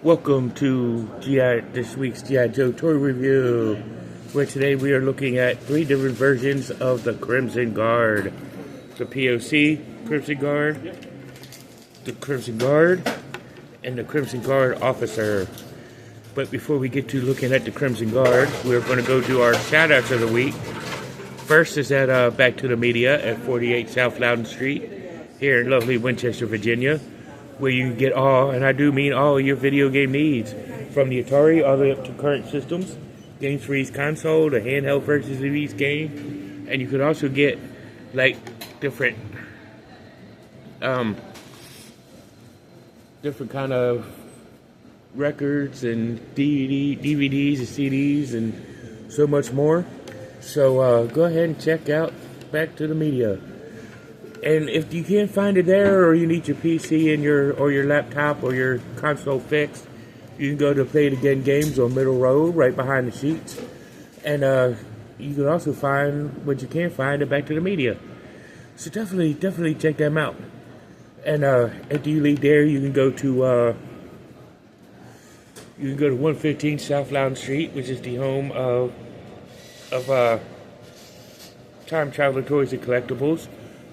Welcome to this week's G.I. Joe toy review, where today we are looking at three different versions of the Crimson Guard. The POC Crimson Guard, the Crimson Guard, and the Crimson Guard Officer. But before we get to looking at the Crimson Guard, we're going to go do our shout-outs of the week. First is at Back to the Media at 48 South Loudon Street here in lovely Winchester, Virginia, where you can get all, and I do mean all, your video game needs, from the Atari all the way up to current systems, games for each console, the handheld versions of each game, and you could also get like different kind of records and DVDs and CDs and so much more. So go ahead and check out Back to the Media. And if you can't find it there, or you need your PC and your laptop or your console fixed, you can go to Play It Again Games on Middle Road, right behind the sheets. And you can also find what you can't find at Back to the Media. So definitely check them out. And after you leave there, you can go to 115 South Loudon Street, which is the home of Time Traveler Toys and Collectibles,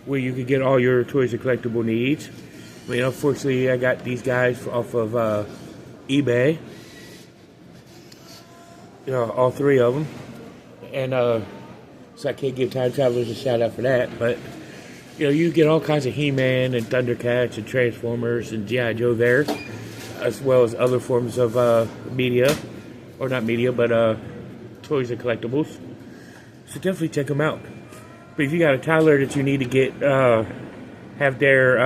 where you can get all your toys and collectible needs. I mean, unfortunately, I got these guys off of eBay. You know, all three of them. And so I can't give Time Travelers a shout out for that. But, you know, you get all kinds of He-Man and Thundercats and Transformers and G.I. Joe there, as well as other forms of media. Or not media, but toys and collectibles. So definitely check them out. But if you got a toddler that you need to get, have their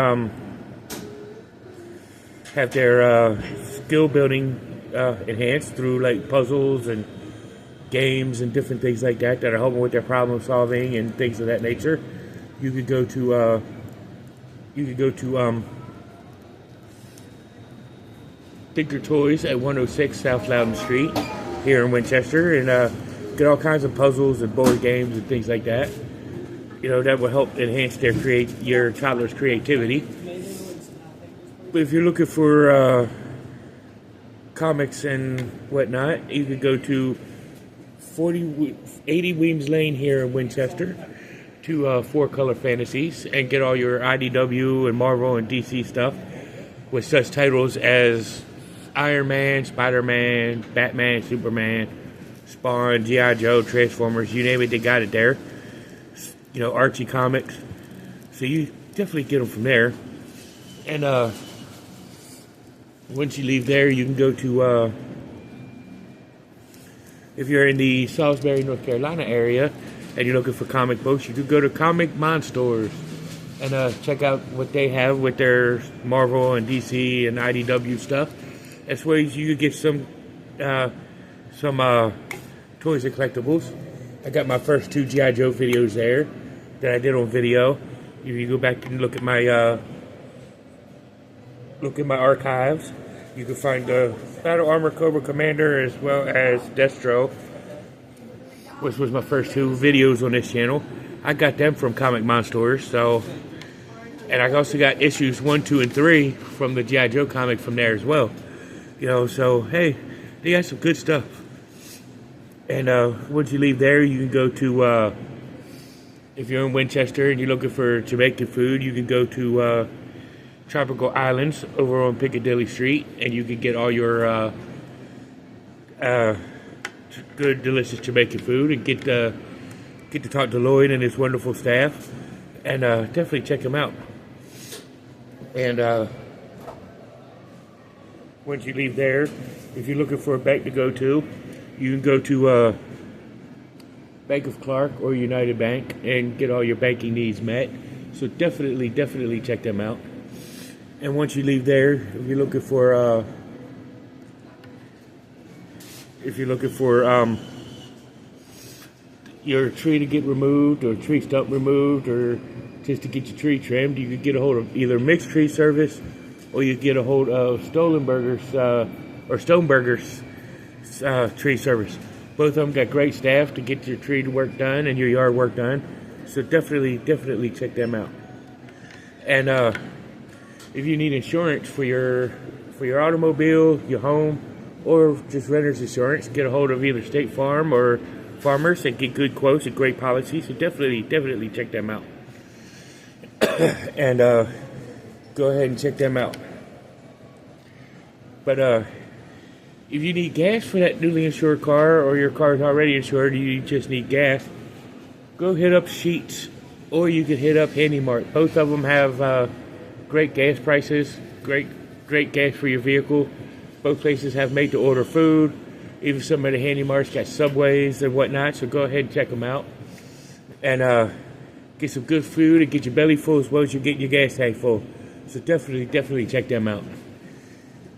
skill building enhanced through like puzzles and games and different things like that are helping with their problem solving and things of that nature, you could go to Thinker Toys at 106 South Loudon Street here in Winchester, and get all kinds of puzzles and board games and things like that. You know, that will help enhance your toddler's creativity. But if you're looking for comics and whatnot, you could go to 80 Weems Lane here in Winchester to 4 Color Fantasies and get all your IDW and Marvel and DC stuff with such titles as Iron Man, Spider-Man, Batman, Superman, Spawn, G.I. Joe, Transformers, you name it, they got it there. You know, Archie Comics. So you definitely get them from there. And once you leave there, you can go to, if you're in the Salisbury, North Carolina area, and you're looking for comic books, you could go to Comic Monsters and check out what they have with their Marvel and DC and IDW stuff. As well as you could get some toys and collectibles. I got my first 2 G.I. Joe videos there that I did on video. If you go back and look at my archives, you can find the Battle Armor Cobra Commander as well as Destro, which was my first 2 videos on this channel. I got them from Comic Monsters, so, and I also got issues 1, 2, and 3 from the G.I. Joe comic from there as well. You know, so hey, they got some good stuff. And once you leave there, you can go to, if you're in Winchester and you're looking for Jamaican food, you can go to Tropical Islands over on Piccadilly Street, and you can get all your good, delicious Jamaican food and get to talk to Lloyd and his wonderful staff, and definitely check them out. And once you leave there, if you're looking for a bank to go to, you can go to Bank of Clark or United Bank and get all your banking needs met. So definitely check them out. And once you leave there, if you're looking for your tree to get removed or tree stump removed or just to get your tree trimmed, you can get a hold of either Mixed Tree Service or you get a hold of Stoneburger's Tree Service. Both of them got great staff to get your tree work done and your yard work done. So definitely check them out. And if you need insurance for your for your automobile, your home, or just renter's insurance. Get a hold of either State Farm or Farmers and get good quotes and great policies. So definitely check them out. And go ahead and check them out. But if you need gas for that newly insured car, or your car is already insured, you just need gas, go hit up Sheetz, or you could hit up Handy Mart. Both of them have great gas prices, great gas for your vehicle. Both places have made-to-order food. Even some of the Handy Marts got Subways and whatnot, so go ahead and check them out. And get some good food and get your belly full as well as you're getting your gas tank full. So definitely check them out.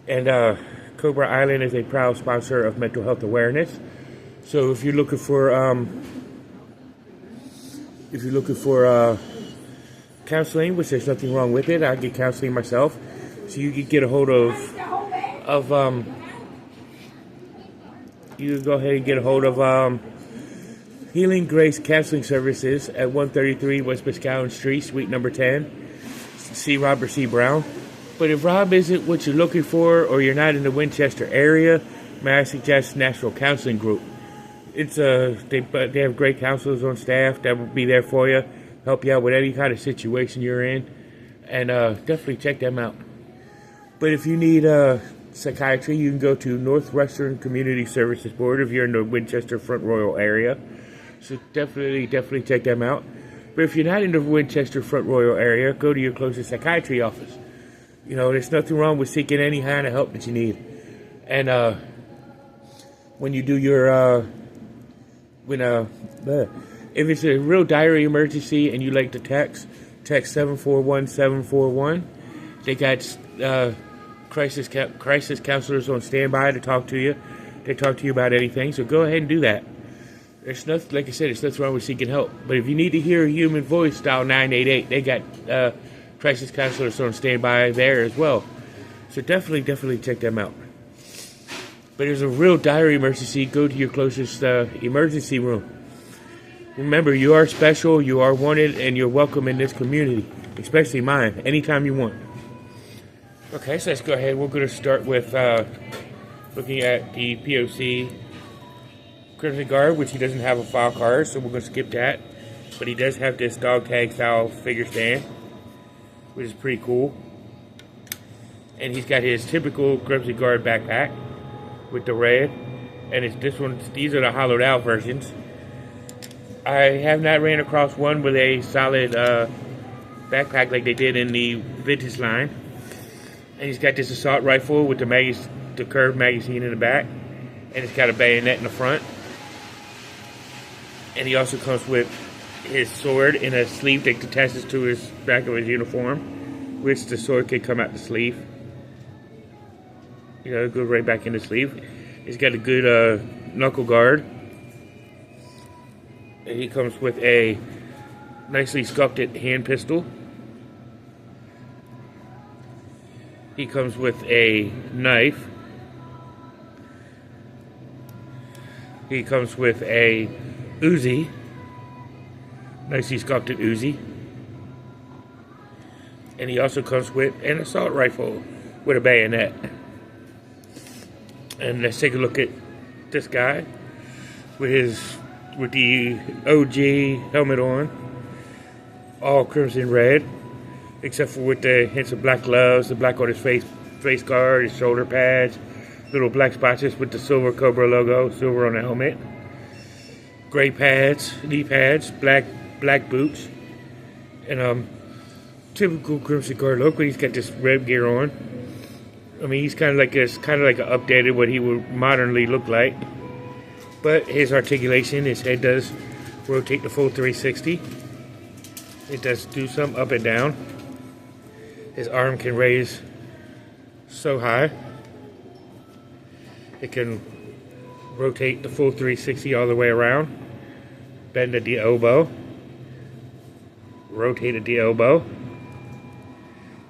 And Cobra Island is a proud sponsor of mental health awareness. So if you're looking for counseling, which there's nothing wrong with it, I get counseling myself. So you can get a hold of you can go ahead and get a hold of Healing Grace Counseling Services at 133 West Biscayne Street, Suite number 10. See Robert C. Brown. But if Rob isn't what you're looking for, or you're not in the Winchester area, may I suggest National Counseling Group. It's they have great counselors on staff that will be there for you, help you out with any kind of situation you're in, and definitely check them out. But if you need psychiatry, you can go to Northwestern Community Services Board if you're in the Winchester Front Royal area. So definitely check them out. But if you're not in the Winchester Front Royal area, go to your closest psychiatry office. You know, there's nothing wrong with seeking any kind of help that you need. And when you do your if it's a real dire emergency and you like to text 741-741. They got crisis counselors on standby to talk to you. They talk to you about anything, so go ahead and do that. There's nothing, like I said, there's nothing wrong with seeking help. But if you need to hear a human voice, dial 988. They got crisis counselors on standby there as well. So definitely check them out. But there's a real dire emergency, go to your closest emergency room. Remember, you are special, you are wanted, and you're welcome in this community, especially mine, anytime you want. Okay, so let's go ahead. We're going to start with looking at the POC Crimson Guard, which he doesn't have a file card, so we're going to skip that. But he does have this dog tag style figure stand, which is pretty cool. And he's got his typical Crimson Guard backpack with the red, and these are the hollowed out versions. I have not ran across one with a solid backpack like they did in the vintage line. And he's got this assault rifle with the curved magazine in the back, and it's got a bayonet in the front. And he also comes with his sword in a sleeve that attaches to his back of his uniform, which the sword can come out the sleeve. You know, it goes right back in the sleeve. He's got a good knuckle guard. And he comes with a nicely sculpted hand pistol. He comes with a knife. He comes with a Uzi. Nicely sculpted Uzi. And he also comes with an assault rifle with a bayonet. And let's take a look at this guy with the OG helmet on, all crimson red, except for with the hints of black gloves, the black on his face guard, his shoulder pads, little black spots with the silver Cobra logo, silver on the helmet, gray pads, knee pads, black boots, and typical Crimson Guard look. But he's got this red gear on. I mean, he's kind of like an updated what he would modernly look like. But his articulation, his head does rotate the full 360. It does do some up and down. His arm can raise so high. It can rotate the full 360 all the way around. Bend at the elbow. Rotate at the elbow.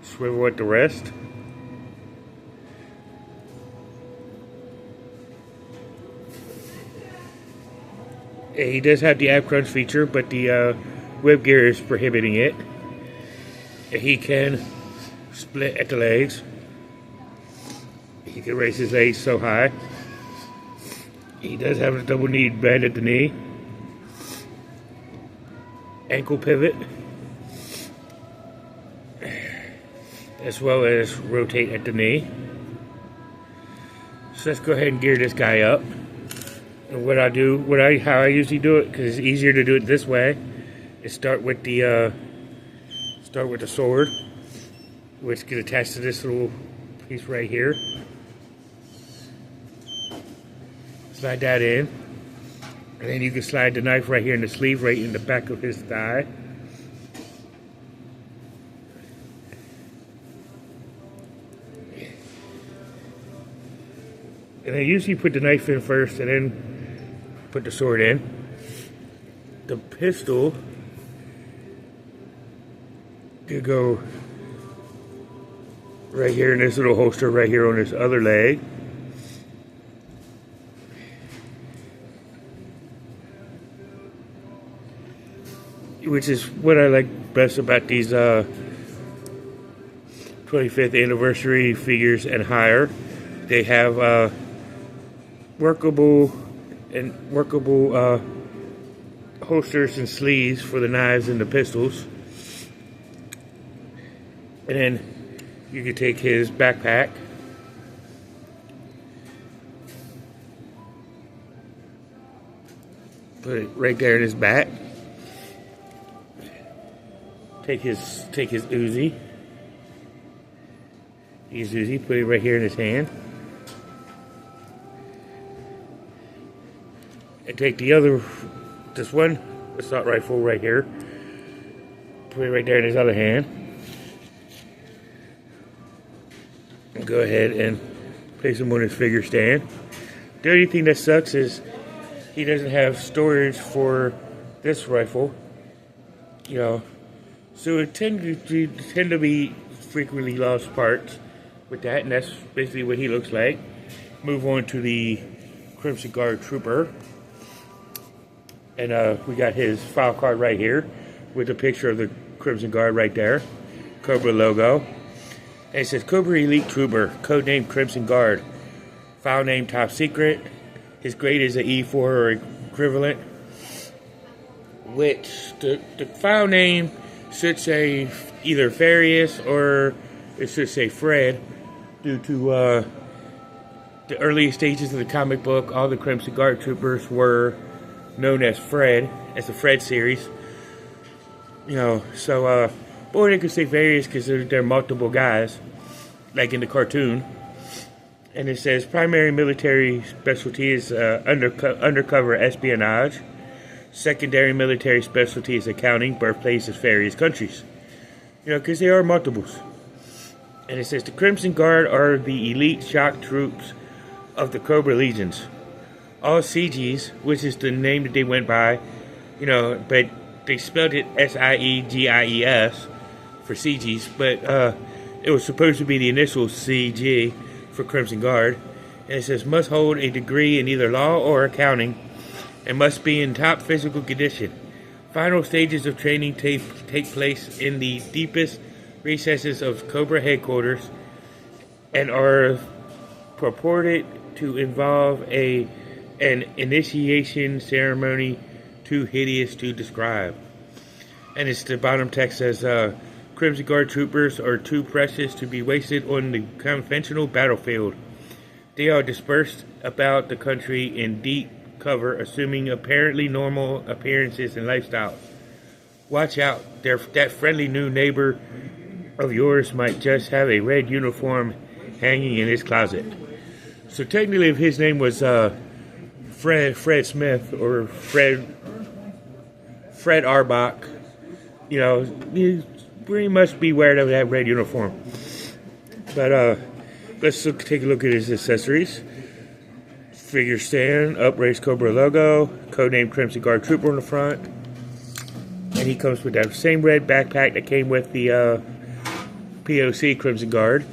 Swivel at the wrist. He does have the ab crunch feature, but the web gear is prohibiting it. He can split at the legs. can raise his legs so high. He does have a double knee bend at the knee. Ankle pivot. As well as rotate at the knee. So let's go ahead and gear this guy up. And how I usually do it, because it's easier to do it this way, is start with the sword, which gets attached to this little piece right here. Slide that in, and then you can slide the knife right here in the sleeve, right in the back of his thigh. And I usually put the knife in first and then put the sword in. The pistol could go right here in this little holster right here on this other leg. Which is what I like best about these 25th anniversary figures and higher. They have workable holsters and sleeves for the knives and the pistols. And then you can take his backpack, put it right there in his back. Take his Uzi. His Uzi, put it right here in his hand. And take this one, assault rifle right here. Put it right there in his other hand. And go ahead and place him on his figure stand. The only thing that sucks is he doesn't have storage for this rifle. You know, so it tend to be frequently lost parts with that, and that's basically what he looks like. Move on to the Crimson Guard Trooper. And we got his file card right here with a picture of the Crimson Guard right there. Cobra logo. And it says Cobra Elite Trooper, codename Crimson Guard. File name Top Secret. His grade is an E4 or equivalent. Which the file name should say either Farius or it should say Fred, due to the early stages of the comic book. All the Crimson Guard troopers were known as Fred, as the Fred series. You know, so or they could say Farius because they're multiple guys, like in the cartoon. And it says primary military specialty is undercover espionage. Secondary military specialty is accounting. Birthplace is various countries. You know, because they are multiples. And it says the Crimson Guard are the elite shock troops of the Cobra Legions. All CGs, which is the name that they went by, you know, but they spelled it SIEGIES for CGs, but it was supposed to be the initial CG for Crimson Guard. And it says must hold a degree in either law or accounting and must be in top physical condition. Final stages of training take place in the deepest recesses of Cobra headquarters and are purported to involve an initiation ceremony too hideous to describe. And it's the bottom text says, Crimson Guard troopers are too precious to be wasted on the conventional battlefield. They are dispersed about the country in deep cover, assuming apparently normal appearances and lifestyles. Watch out, that friendly new neighbor of yours might just have a red uniform hanging in his closet. So technically, if his name was Fred Smith or Fred Arbach, you know, you pretty much beware of that red uniform. But let's take a look at his accessories. Figure stand, upraised Cobra logo, codename Crimson Guard Trooper on the front. And he comes with that same red backpack that came with the POC Crimson Guard.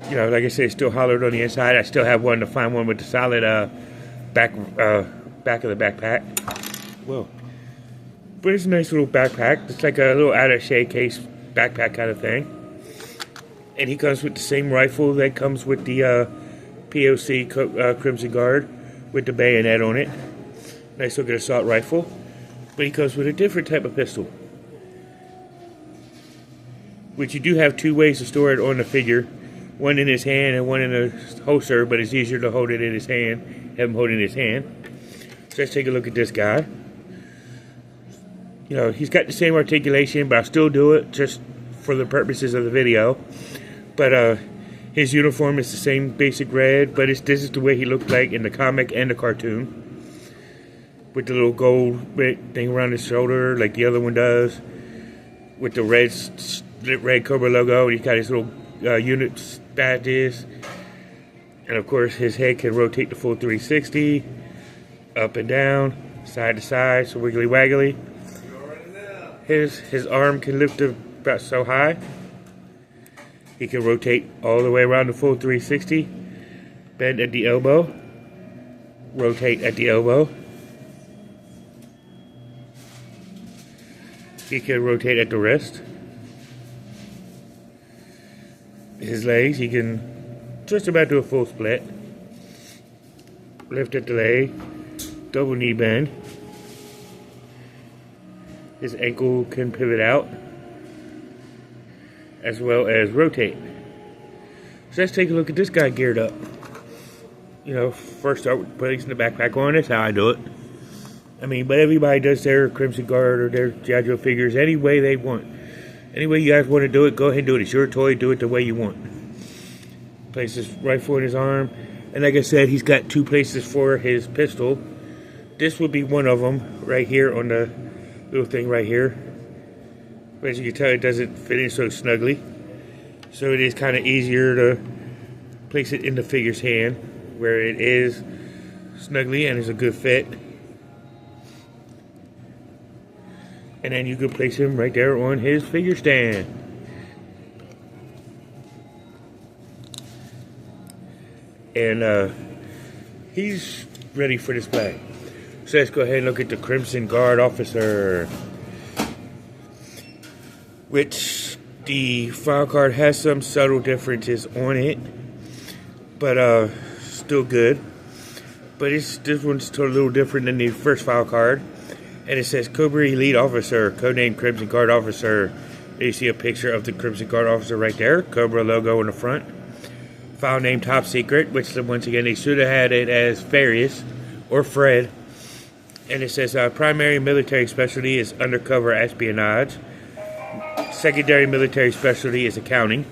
You know, like I said, it's still hollowed on the inside. I still have one to find one with the solid back of the backpack. Whoa. But it's a nice little backpack. It's like a little attaché case backpack kind of thing. And he comes with the same rifle that comes with the POC Crimson Guard with the bayonet on it. Nice looking assault rifle. But he comes with a different type of pistol, which you do have two ways to store it on the figure. One in his hand and one in a holster, but it's easier to hold it in his hand, have him hold it in his hand. So let's take a look at this guy. You know, he's got the same articulation, but I'll still do it just for the purposes of the video. But his uniform is the same basic red, but this is the way he looked like in the comic and the cartoon. With the little gold thing around his shoulder, like the other one does. With the red Cobra logo, he's got his little unit badges. And of course, his head can rotate the full 360, up and down, side to side, so wiggly waggly. His arm can lift about so high. He can rotate all the way around the full 360, bend at the elbow, rotate at the elbow. He can rotate at the wrist. His legs, he can just about do a full split. Lift at the leg, double knee bend. His ankle can pivot out, as well as rotate. So let's take a look at this guy geared up. You know, first start with putting the backpack on. That's how I do it. I mean, but everybody does their Crimson Guard or their G.I. Joe figures any way they want. Any way you guys want to do it, go ahead and do it. It's your toy. Do it the way you want. Place his rifle in his arm. And like I said, he's got two places for his pistol. This would be one of them right here on the little thing right here. But as you can tell, it doesn't fit in so snugly. So it is kind of easier to place it in the figure's hand where it is snugly and is a good fit. And then you could place him right there on his figure stand. And he's ready for display. So let's go ahead and look at the Crimson Guard officer, which the file card has some subtle differences on it, but still good. But this one's a little different than the first file card. And it says Cobra Elite Officer, codename Crimson Guard Officer. And you see a picture of the Crimson Guard Officer right there. Cobra logo in the front. File name Top Secret, which once again they should have had it as Farius or Fred. And it says primary military specialty is undercover espionage. Secondary military specialty is accounting.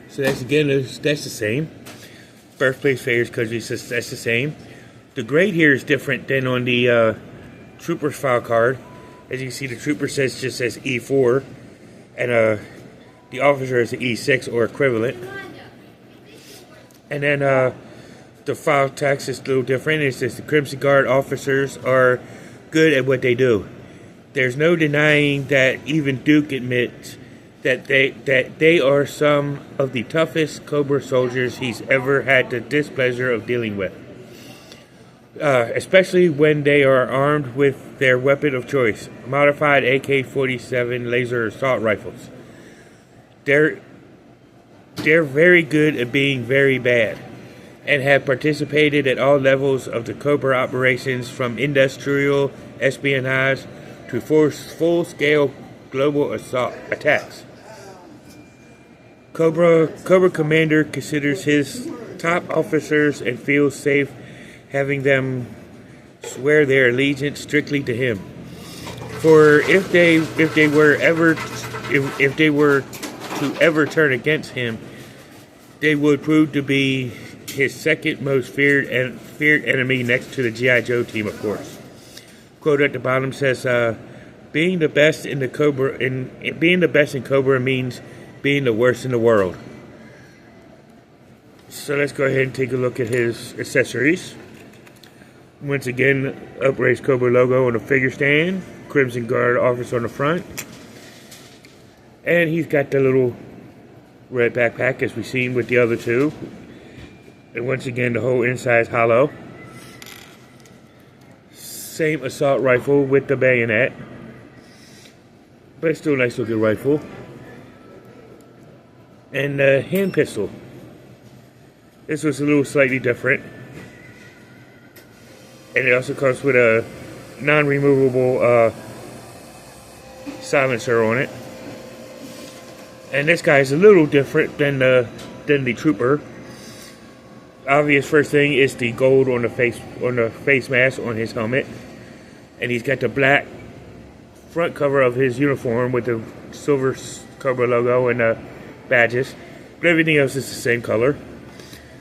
So that's again, that's the same. Birthplace Farius country says that's the same. The grade here is different than on the Trooper's file card. As you can see, the Trooper just says E4, and the officer is an E6 or equivalent. And then the file text is a little different. It says the Crimson Guard officers are good at what they do. There's no denying that even Duke admits that they are some of the toughest Cobra soldiers he's ever had the displeasure of dealing with. Especially when they are armed with their weapon of choice, modified AK-47 laser assault rifles. They're very good at being very bad, and have participated at all levels of the Cobra operations, from industrial espionage to full-scale global assault attacks. Cobra Commander considers his top officers and feels safe having them swear their allegiance strictly to him. For if they were to ever turn against him, they would prove to be his second most feared enemy, next to the G.I. Joe team, of course. Quote at the bottom says, "Being the best in Cobra means being the worst in the world." So let's go ahead and take a look at his accessories. Once again, upraised Cobra logo on the figure stand, Crimson Guard officer on the front, and he's got the little red backpack as we've seen with the other two. And once again, the whole inside is hollow. Same assault rifle with the bayonet, but it's still a nice looking rifle. and the hand pistol. This was a little slightly different. And it also comes with a non-removable silencer on it. And this guy is a little different than the Trooper. Obvious first thing is the gold on the face mask on his helmet, and he's got the black front cover of his uniform with the silver Cobra logo and the badges. But everything else is the same color,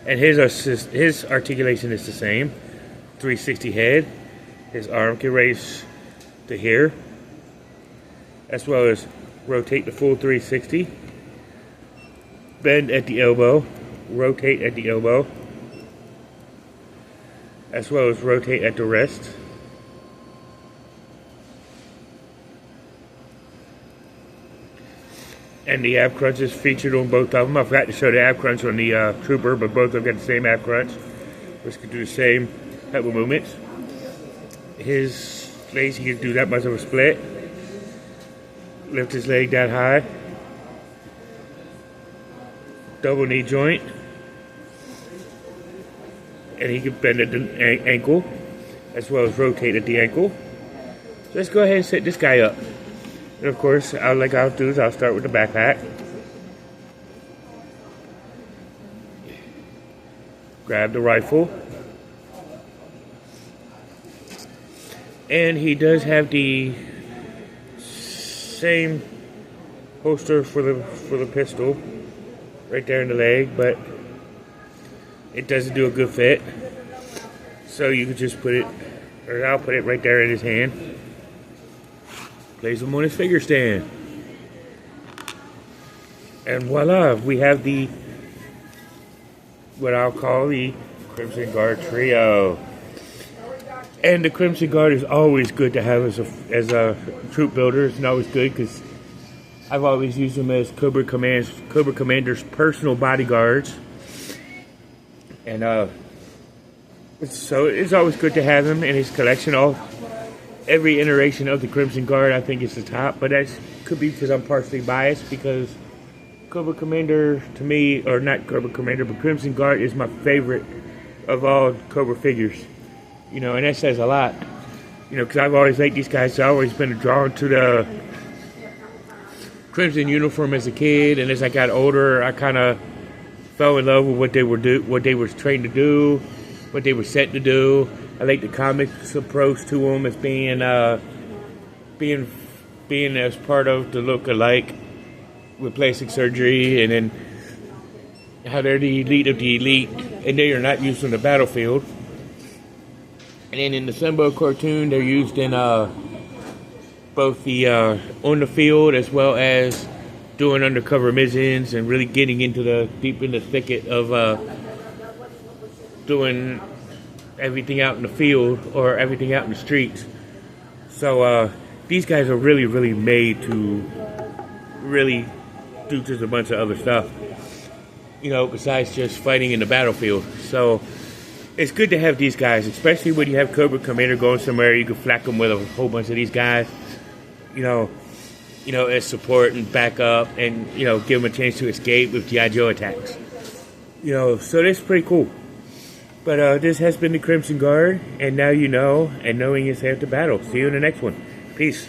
and his articulation is the same. 360 head. His arm can raise to here, as well as rotate the full 360. Bend at the elbow, rotate at the elbow, as well as rotate at the wrist. And the ab crunch is featured on both of them. I forgot to show the ab crunch on the Trooper, but both of them got the same ab crunch, which can do the same type of movements. His legs, he can do that much of a split. Lift his leg that high. Double knee joint. And he can bend at the ankle, as well as rotate at the ankle. So let's go ahead and set this guy up. And of course, like I'll do is I'll start with the backpack. Grab the rifle. And he does have the same holster for the pistol right there in the leg, but it doesn't do a good fit. So you can just put it, or I'll put it right there in his hand. Place him on his figure stand. And voila, we have the, what I'll call the Crimson Guard Trio. And the Crimson Guard is always good to have as a troop builder. It's always good because I've always used them as Cobra Commander's personal bodyguards. And so it's always good to have him in his collection. Every iteration of the Crimson Guard, I think, is the top, but that could be because I'm partially biased, because Cobra Commander, to me, or not Cobra Commander, but Crimson Guard is my favorite of all Cobra figures. You know, and that says a lot. You know, because I've always liked these guys. I've always been drawn to the Crimson uniform as a kid, and as I got older, I kind of fell in love with what they were trained to do, what they were set to do. I like the comics approach to them as being as part of the look-alike with plastic surgery, and then how they're the elite of the elite, and they are not used on the battlefield. And then in the Sunbow cartoon, they're used in both the on the field as well as doing undercover missions and really getting into the deep in the thicket of doing everything out in the field or everything out in the streets. So these guys are really, really made to really do just a bunch of other stuff, you know, besides just fighting in the battlefield. So it's good to have these guys, especially when you have Cobra Commander going somewhere. You can flack them with a whole bunch of these guys, you know, as support and backup, and you know, give them a chance to escape with G.I. Joe attacks. You know, so that's pretty cool. But this has been the Crimson Guard, and now you know, and knowing is half the battle. See you in the next one. Peace.